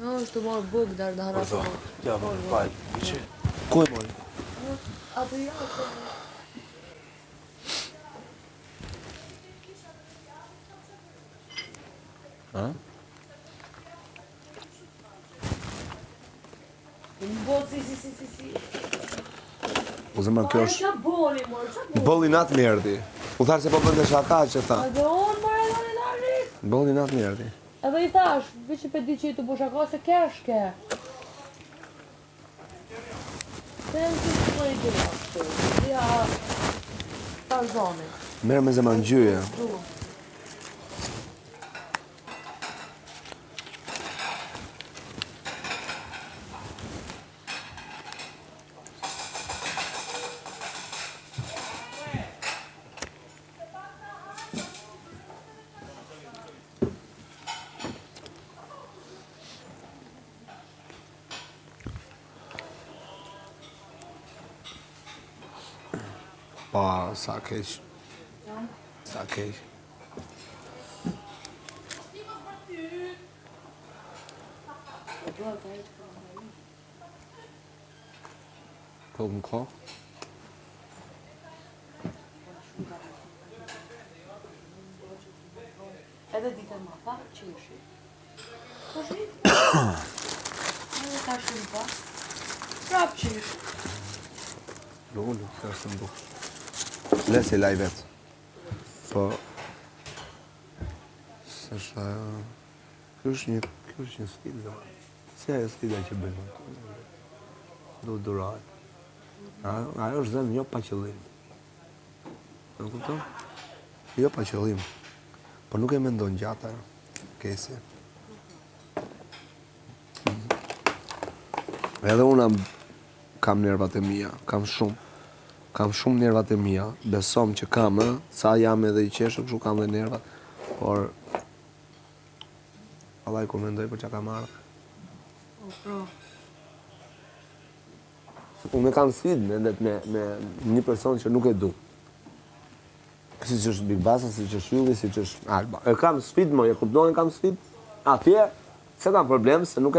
është të morë buk dar da hara. Ja, më fal. Ku e mori? Apo ja, apo. Ha? Si. U zemër kjo është... Qa boli, mor, qa boli? Bolli natë më erdi. U tharë se po bëndesh ata që tha. Edhe unë, mor, edhe unë në arrit. Bolli natë më erdi. Edhe i thash, vi që pe di që i të bushaka se keshke. Se në që të pojë të nashtu. Ja, Tarzani. Merë me zemër në gjyje. Pa, sa keq. Sa keq. Po më ko? Edhe ditën ma pa, që ishi. Po shi? Edhe ta shumë pa. Prap që ishi. Lullu, të është të mbu. Lesi laj vetë. Po... Së është ajo... Kjo është një stil, dhe. Si ajo stila që bëjmë? Du duraj. Ajo është zemë jo pa qëllim. Në kupton? Jo pa qëllim. Por nuk e mendon gjatë ajo. Kesi. Edhe una kam nervat e mia, kam shumë nervat e mia, besom që kam, sa jam edhe i qeshë, kështu kam dhe nervat, por Allah i ku mendoj për që ka marrë. Unë kam sfidë me një person që nuk e du. Si që është Big Basa, si që është Ylli, si që është Alba. E kam sfidë, mo, e kuptoni kam sfidë? Atje, se kam problem, se nuk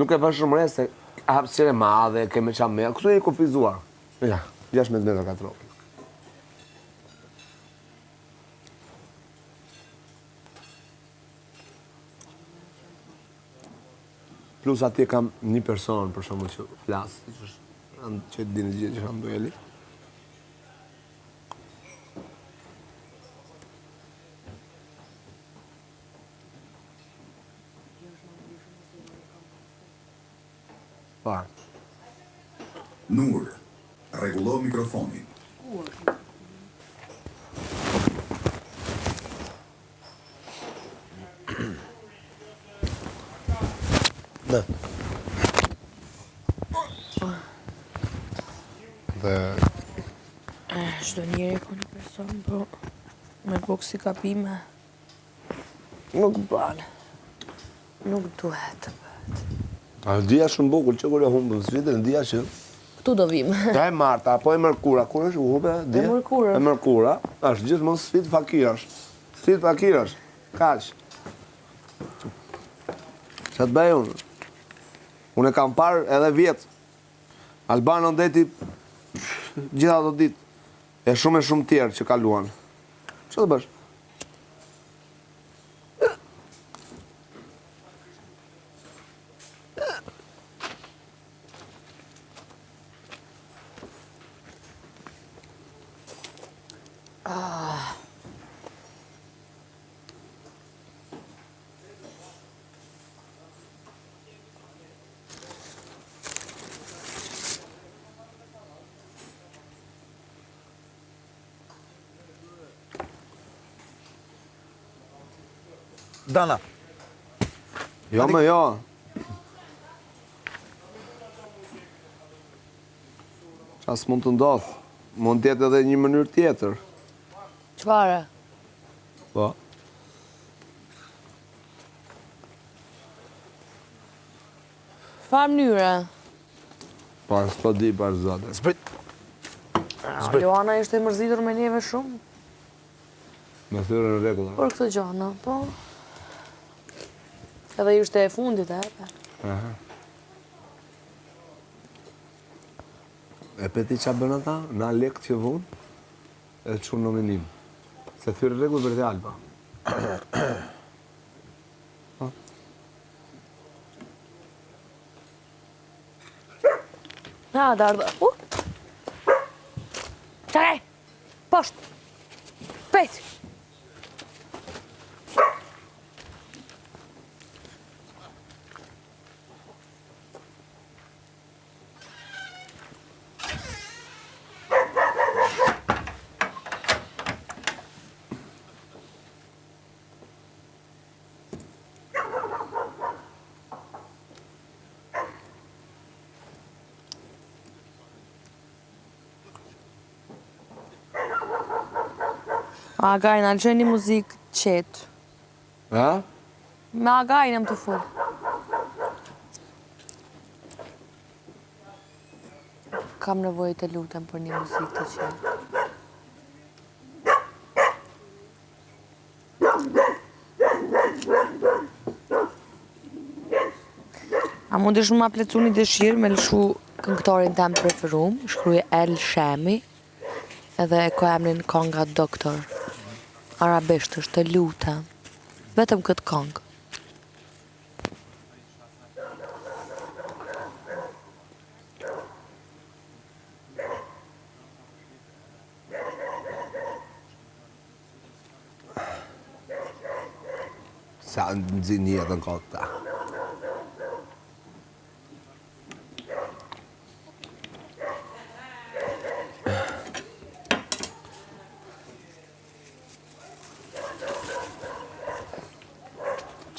e vëshërmëre se hapësire madhe, keme qa me, këtu e i kufizuar. Ja, 16 metra katror. Plus atje kam një person, për shumë që flasë, që e dinë gjithë që shumë dueli. Pa. Nur, rregullo mikrofonin. Dhe. Çdo njeri ka një person, po me buk si kapime nuk bën. Nuk duhet të bëhet. A dhja shumë bukur që kur e humbëm sfidën, dhja që... Këtu do vim. Ka e Marta, apo e Mërkura, kur është u humbe? E Mërkura. E Mërkura, është gjithmonë sfidë fakirash. Sfidë fakirash, kaq. Që të bëj unë? Unë e kam parë edhe vjetë. Albano ndeti gjitha ato ditë. E shumë tjerë që kaluan. Që të bësh? Dana. Jo me jo. Qas mund të ndodhë. Mund tjetë edhe një mënyrë tjetër. Çfarë? Po. Fa mënyre? Pa, s'po di për zote. Zbrit. Joana ishte e mërzitur me neve shumë? Me thyrë në regullë. Për këtë gjana, po. Edhe ju ishte e fundit, Aha. E peti qa bën ata, na lekt që vun, e të shumë nominim. Se thyrë rregull për të alba. Na, dardë. Qakaj! Poshtë! Pejt! Agajnë, a lëgjoj një muzikë qetë. Ha? Me agajnë jam të full. Kam nevojë të lutem për një muzikë të qetë. A mundesh më plecu një dëshirë me lëshu këngëtorin tem preferum, shkruje El Shemi, edhe e ko emrin konga Doktor. Arabisht është të lutem. Vetëm këtë kongë. Sa në zinë jetën kota.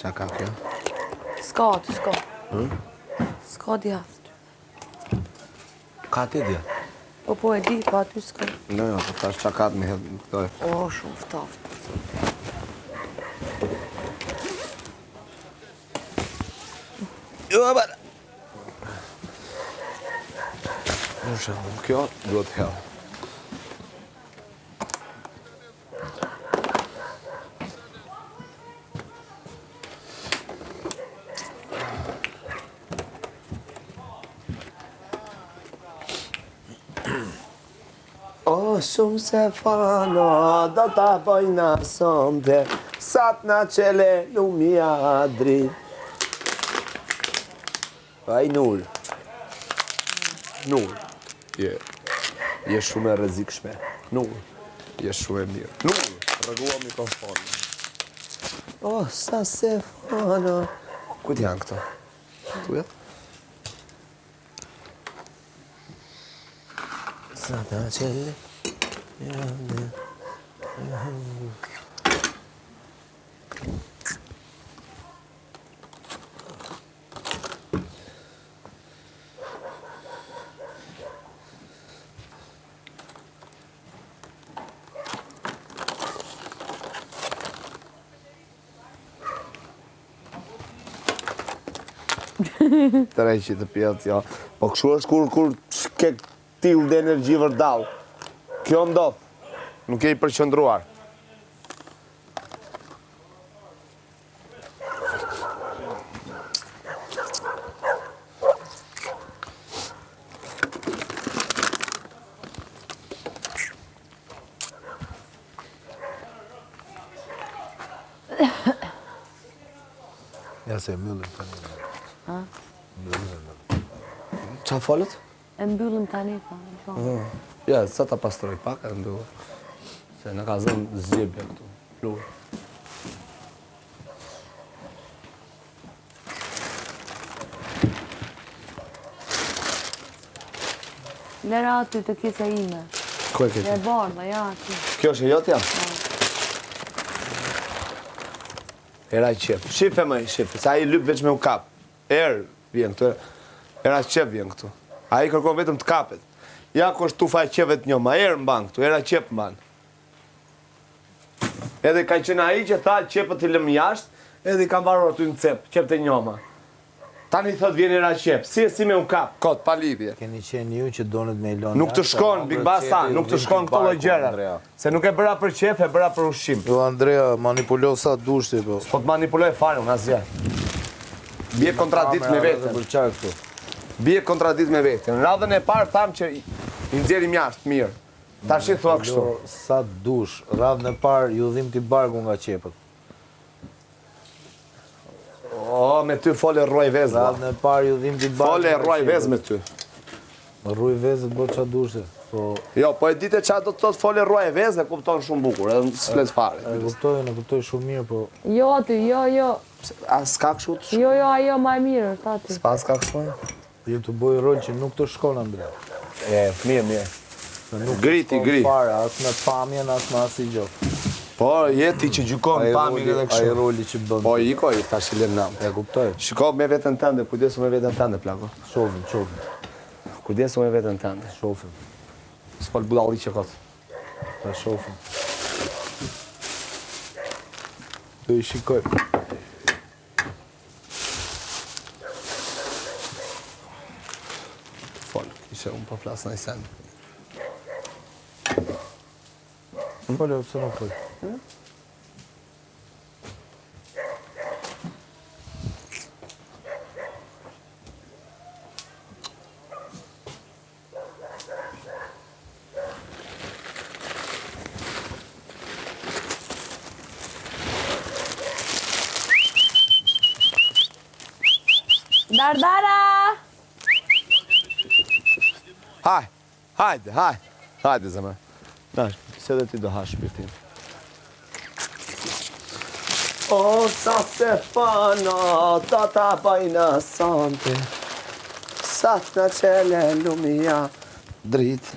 Qa ka kjo? S'ka, ty s'ka. S'ka djathë. Ka ti dja? Po e di, po aty s'ka. Jo, po tash qa ka të me hedhë këtoj. O, shumë ftaftë. Jo, e bërë! Në shumë, kjo duhet hedhë. O, shumë se fano, do ta bëjna sonde, sat na qele lumia dri. Aj Nur. Nur. Je shumë e rrezikshme. Nur. Je shumë e mirë. Nur, rregua mikrofonin. O, sa se fano. Kujt janë këto? Tu jetë? Sa ta qele. Të rejqit të pjetë, ja. Po këshu është kur ke t'il dhe energji vërdal. Kjo ndodh, nuk e I përqëndruar. Ja se e myllim tani. Ha? Qa folët? E mbyllim tani, pa. Ja, sa ta pastroj pak, e ndu. Se në ka zënë zgjebja këtu. Plurë. Lera aty të kisa ime. Ko e këtë? E bardha, ja aty. Kjo është e jotja? Era qep. Shife më, shife. Sa I lyp veç me u kap. Vjen këtu. Era qep vjen këtu. A I kërkon vetëm të kapet. Ja ku është tufa e qepet njoma. Mban këtu. Era qep mban. Edhe ka qenë ai që tha qepët I lëm jashtë, edhe I kam varur aty në cep. Qepët e njoma. Tani thot vjen era qep. Si me u kap. Kot, pa lidhje. Keni qenë ju që donët me Ilona. Nuk të shkon, Big Basa, nuk të shkon këto lloj gjëra. Se nuk e bëra për qef, e bëra për ushqim. Jo, Andrea, manipulo sa dush ti, po. Po të manipuloj fare, unë asgjë. bie kontradikt me veten. Për çfarë këtu? Bie kontradikt me veten. Në radhën e parë tham që i nxjerrim jashtë mirë. Tash i thua kështu. Sa dush, radhën e parë ju dhim ti barku nga qepët. O, me ty fole rruaj vezë. Radhën e parë ju dhim ti barku. Fole rruaj vezë me ty. Rruaj vezët bo qa dushe. Po, Jo, po e dite qa do të thotë fole rruaj vezë e kupton shumë bukur, edhe s'flet fare. e kuptoj shumë mirë, po Jo aty, jo. A s'ka kështu? Jo, ajo ma e mirë, është aty. S'pas ka kështu? ju të bëj rol që nuk të shkon, Andrea. Mirë. Se nuk Griti, shkon gri. fare, as me pamjen, as me as i gjokë. Po, jeti që gjykon pamin edhe Ai kështu. roli që bën. Po, iko, i tash i len nam. E kuptoj. Shiko me veten tënde, kujdesu me veten tënde, plako. Shofim. Kujdesu me veten tënde. Shofim. S'fol budalli që kot. Ta shofim. Do i shikoj. Fol, ishe unë po flas në i sen. Folë, pse nuk fol? Dardara! Hajde, zemër. Nash, se dhe ti do hash shpirtin. O, sa se fano, ta ta bajna sante, sa të në qele lumia drit.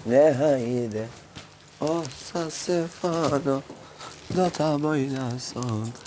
Ne hajde, o, sa se fano, ta ta bajna sante.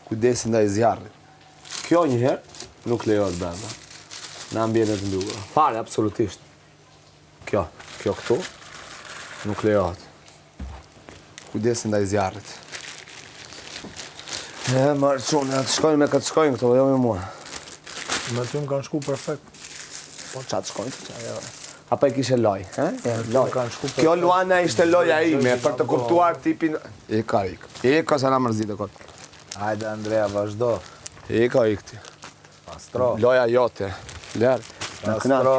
Kujdesi ndaj zjarrit. Kjo njëherë nuk lejohet brenda. Në ambjente të mbyllura. Fare, absolutisht. Kjo këtu nuk lejohet. Kujdesi ndaj zjarrit. Marë qune, të shkojnë me këtë shkojnë këto, jo me mua. Me ty më kanë shku perfekt. Po qatë shkojnë të qaj, apo e kishe loj, loj. Kanë shku Kjo Luana ishte loja ime, për të kuptuar tipin... Ika. Ika se na mërzit e këtë. Hajde, Andrea, vazhdo. Ika ikti. Pastro. Loja jote. Lërë. Pastro.